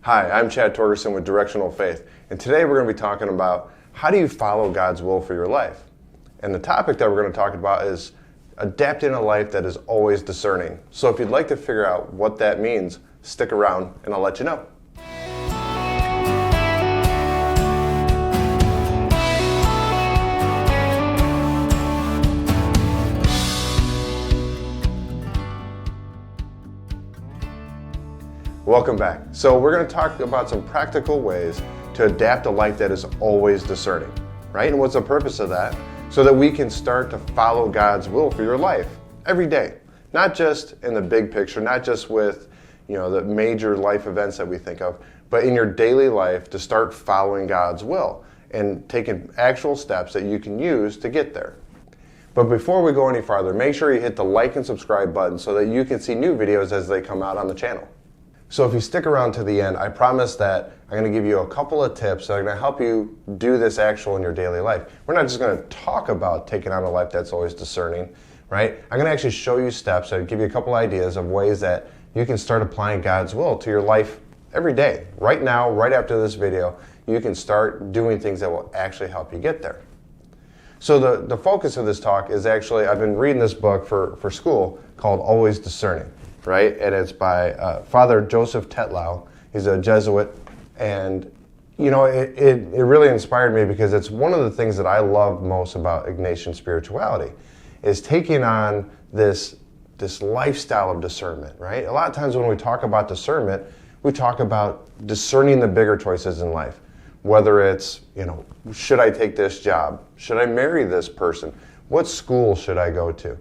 Hi, I'm Chad Torgerson with Directional Faith, and today we're going to be talking about how do you follow God's will for your life. And the topic that we're going to talk about is adapting a life that is always discerning. So if you'd like to figure out what that means, stick around and I'll let you know. Welcome back. So we're going to talk about some practical ways to adapt a life that is always discerning, right? And what's the purpose of that? So that we can start to follow God's will for your life every day. Not just in the big picture, not just with, the major life events that we think of, but in your daily life to start following God's will and taking actual steps that you can use to get there. But before we go any farther, make sure you hit the like and subscribe button so that you can see new videos as they come out on the channel. So if you stick around to the end, I promise that I'm going to give you a couple of tips that are going to help you do this actual in your daily life. We're not just going to talk about taking on a life that's always discerning, right? I'm going to actually show you steps and give you a couple ideas of ways that you can start applying God's will to your life every day. Right now, right after this video, you can start doing things that will actually help you get there. So the focus of this talk is actually, I've been reading this book for school called ALWAYS Discerning. Right? And it's by Father Joseph Tetlow. He's a Jesuit. And, it really inspired me because it's one of the things that I love most about Ignatian spirituality is taking on this lifestyle of discernment, right? A lot of times when we talk about discernment, we talk about discerning the bigger choices in life. Whether it's, should I take this job? Should I marry this person? What school should I go to?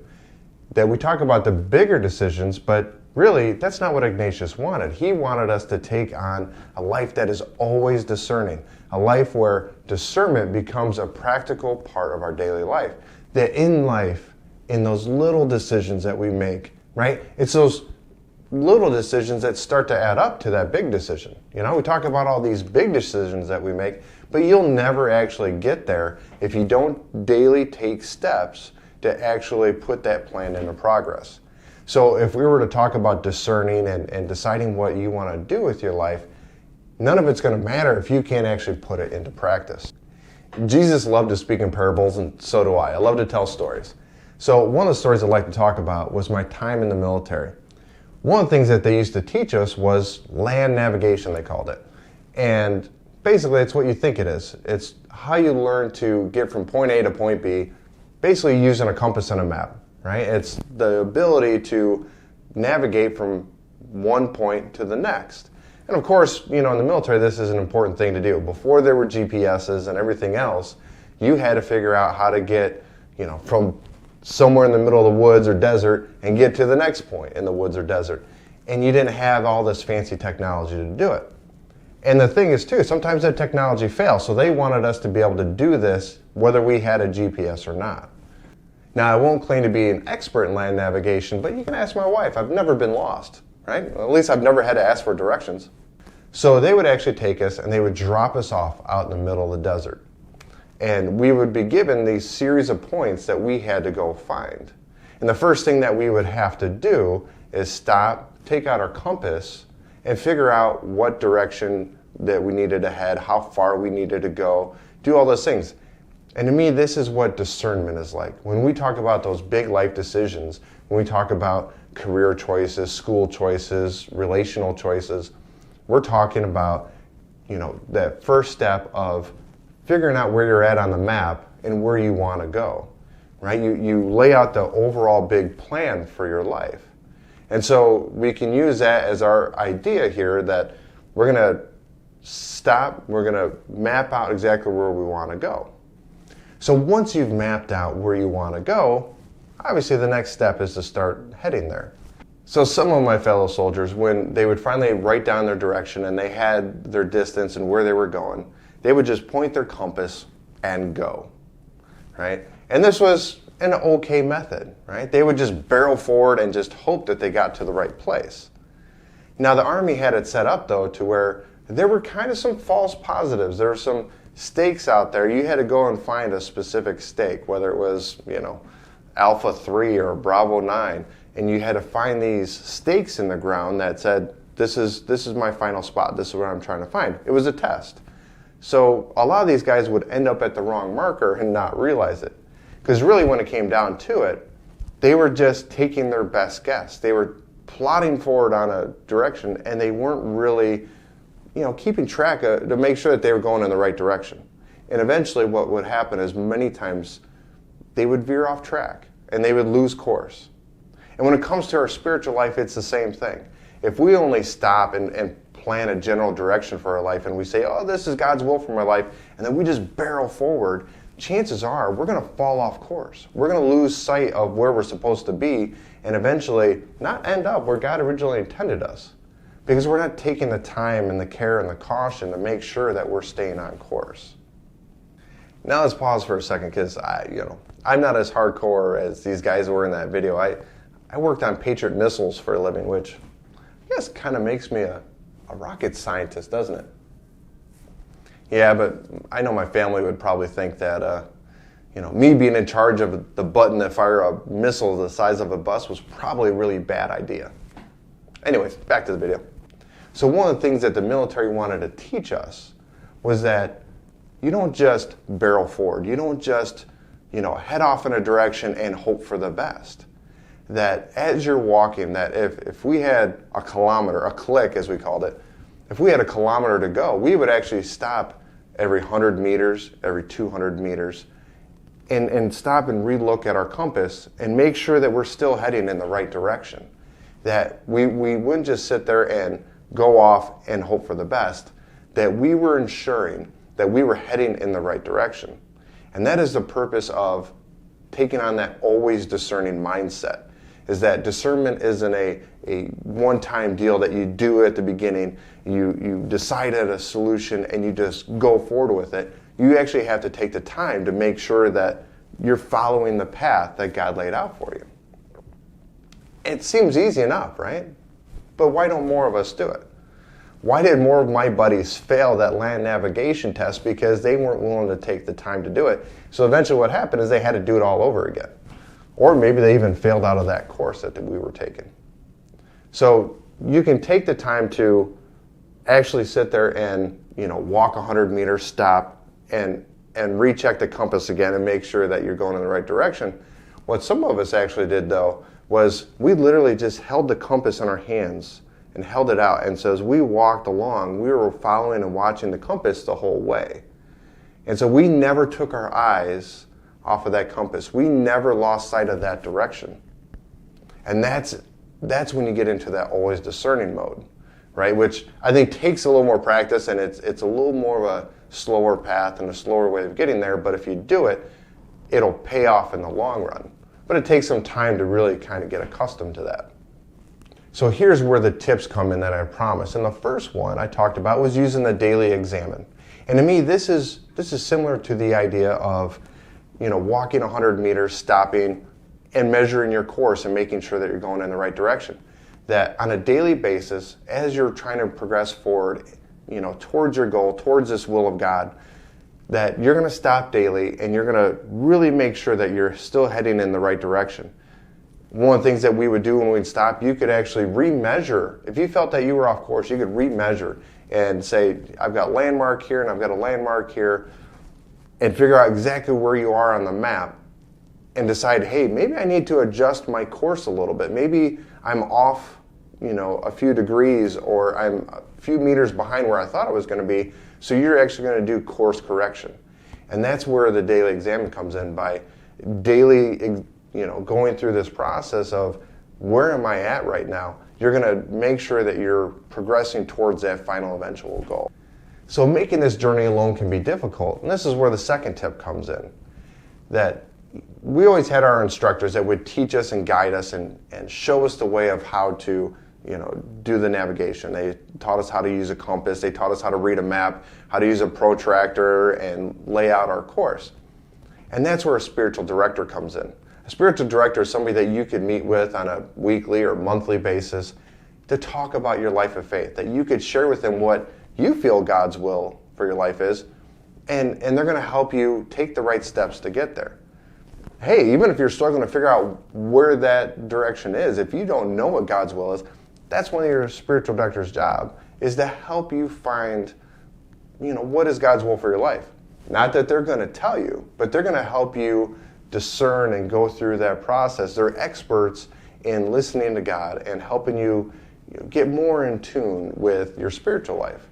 That we talk about the bigger decisions, but really that's not what Ignatius wanted. He wanted us to take on a life that is always discerning, a life where discernment becomes a practical part of our daily life. That in life, in those little decisions that we make, right? It's those little decisions that start to add up to that big decision. We talk about all these big decisions that we make, but you'll never actually get there if you don't daily take steps to actually put that plan into progress. So if we were to talk about discerning and deciding what you want to do with your life, none of it's going to matter if you can't actually put it into practice. Jesus loved to speak in parables, and so do I. I love to tell stories. So one of the stories I'd like to talk about was my time in the military. One of the things that they used to teach us was land navigation, they called it. And basically it's what you think it is. It's how you learn to get from point A to point B, basically using a compass and a map, right? It's the ability to navigate from one point to the next. And of course, in the military, this is an important thing to do. Before there were GPSs and everything else, you had to figure out how to get, from somewhere in the middle of the woods or desert and get to the next point in the woods or desert. And you didn't have all this fancy technology to do it. And the thing is, too, sometimes that technology fails, so they wanted us to be able to do this whether we had a GPS or not. Now, I won't claim to be an expert in land navigation, but you can ask my wife. I've never been lost, right? Well, at least I've never had to ask for directions. So they would actually take us and they would drop us off out in the middle of the desert. And we would be given these series of points that we had to go find. And the first thing that we would have to do is stop, take out our compass, and figure out what direction that we needed to head, how far we needed to go, do all those things. And to me, this is what discernment is like. When we talk about those big life decisions, when we talk about career choices, school choices, relational choices, we're talking about, that first step of figuring out where you're at on the map and where you want to go, right? You lay out the overall big plan for your life. And so we can use that as our idea here that we're going to stop, we're going to map out exactly where we want to go. So once you've mapped out where you want to go, obviously the next step is to start heading there. So some of my fellow soldiers, when they would finally write down their direction and they had their distance and where they were going, they would just point their compass and go, right? And this was an okay method, right? They would just barrel forward and just hope that they got to the right place. Now the Army had it set up though to where there were kind of some false positives. There were some stakes out there. You had to go and find a specific stake, whether it was, Alpha 3 or Bravo 9, and you had to find these stakes in the ground that said, this is my final spot. This is what I'm trying to find. It was a test. So a lot of these guys would end up at the wrong marker and not realize it. Because really when it came down to it, they were just taking their best guess. They were plotting forward on a direction, and they weren't really, keeping track to make sure that they were going in the right direction. And eventually what would happen is many times they would veer off track and they would lose course. And when it comes to our spiritual life, it's the same thing. If we only stop and plan a general direction for our life and we say, oh, this is God's will for my life, and then we just barrel forward, chances are we're going to fall off course. We're going to lose sight of where we're supposed to be and eventually not end up where God originally intended us, because we're not taking the time and the care and the caution to make sure that we're staying on course. Now let's pause for a second, because I'm not as hardcore as these guys were in that video. I worked on Patriot missiles for a living, which I guess kind of makes me a rocket scientist, doesn't it? Yeah, but I know my family would probably think that, me being in charge of the button that fire a missile the size of a bus was probably a really bad idea. Anyways, back to the video. So one of the things that the military wanted to teach us was that you don't just barrel forward. You don't just, head off in a direction and hope for the best. That as you're walking, that if we had a kilometer, a click as we called it, if we had a kilometer to go, we would actually stop every 100 meters, every 200 meters, and stop and relook at our compass and make sure that we're still heading in the right direction. That we wouldn't just sit there and go off and hope for the best, that we were ensuring that we were heading in the right direction. And that is the purpose of taking on that always discerning mindset, is that discernment isn't a one-time deal that you do at the beginning, you decide at a solution and you just go forward with it. You actually have to take the time to make sure that you're following the path that God laid out for you. It seems easy enough, right? But why don't more of us do it? Why did more of my buddies fail that land navigation test? Because they weren't willing to take the time to do it. So eventually what happened is they had to do it all over again. Or maybe they even failed out of that course that we were taking. So you can take the time to actually sit there and walk 100 meters, stop, and recheck the compass again and make sure that you're going in the right direction. What some of us actually did, though, was we literally just held the compass in our hands and held it out. And so as we walked along, we were following and watching the compass the whole way. And so we never took our eyes off of that compass. We never lost sight of that direction. And that's when you get into that always discerning mode, right? Which I think takes a little more practice, and it's a little more of a slower path and a slower way of getting there. But if you do it, it'll pay off in the long run. But it takes some time to really kind of get accustomed to that. So here's where the tips come in that I promised. And the first one I talked about was using the daily examine. And to me, this is similar to the idea of, walking 100 meters, stopping, and measuring your course and making sure that you're going in the right direction. That on a daily basis, as you're trying to progress forward, towards your goal, towards this will of God, that you're going to stop daily and you're going to really make sure that you're still heading in the right direction. One of the things that we would do when we'd stop, you could actually remeasure. If you felt that you were off course, you could remeasure and say, I've got landmark here and I've got a landmark here, and figure out exactly where you are on the map and decide, hey, maybe I need to adjust my course a little bit. Maybe I'm off, a few degrees, or I'm a few meters behind where I thought I was going to be. So you're actually going to do course correction. And that's where the daily exam comes in, by daily, going through this process of where am I at right now? You're going to make sure that you're progressing towards that final eventual goal. So making this journey alone can be difficult. And this is where the second tip comes in. That we always had our instructors that would teach us and guide us and show us the way of how to do the navigation. They taught us how to use a compass. They taught us how to read a map, how to use a protractor and lay out our course. And that's where a spiritual director comes in. A spiritual director is somebody that you could meet with on a weekly or monthly basis to talk about your life of faith, that you could share with them what you feel God's will for your life is, and they're going to help you take the right steps to get there. Hey, even if you're struggling to figure out where that direction is, if you don't know what God's will is, That's one of your spiritual director's job, is to help you find, what is God's will for your life. Not that they're going to tell you, but they're going to help you discern and go through that process. They're experts in listening to God and helping you get more in tune with your spiritual life.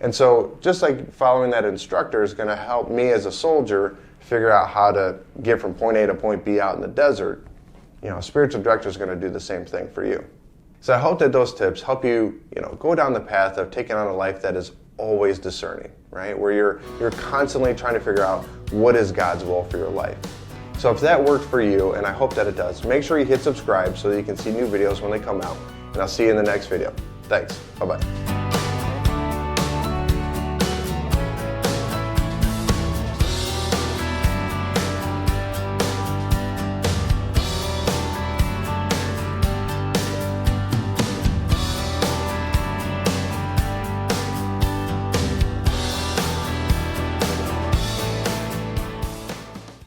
And so just like following that instructor is going to help me as a soldier figure out how to get from point A to point B out in the desert, a spiritual director is going to do the same thing for you. So I hope that those tips help you, go down the path of taking on a life that is always discerning, right? Where you're constantly trying to figure out what is God's will for your life. So if that worked for you, and I hope that it does, make sure you hit subscribe so that you can see new videos when they come out. And I'll see you in the next video. Thanks. Bye-bye.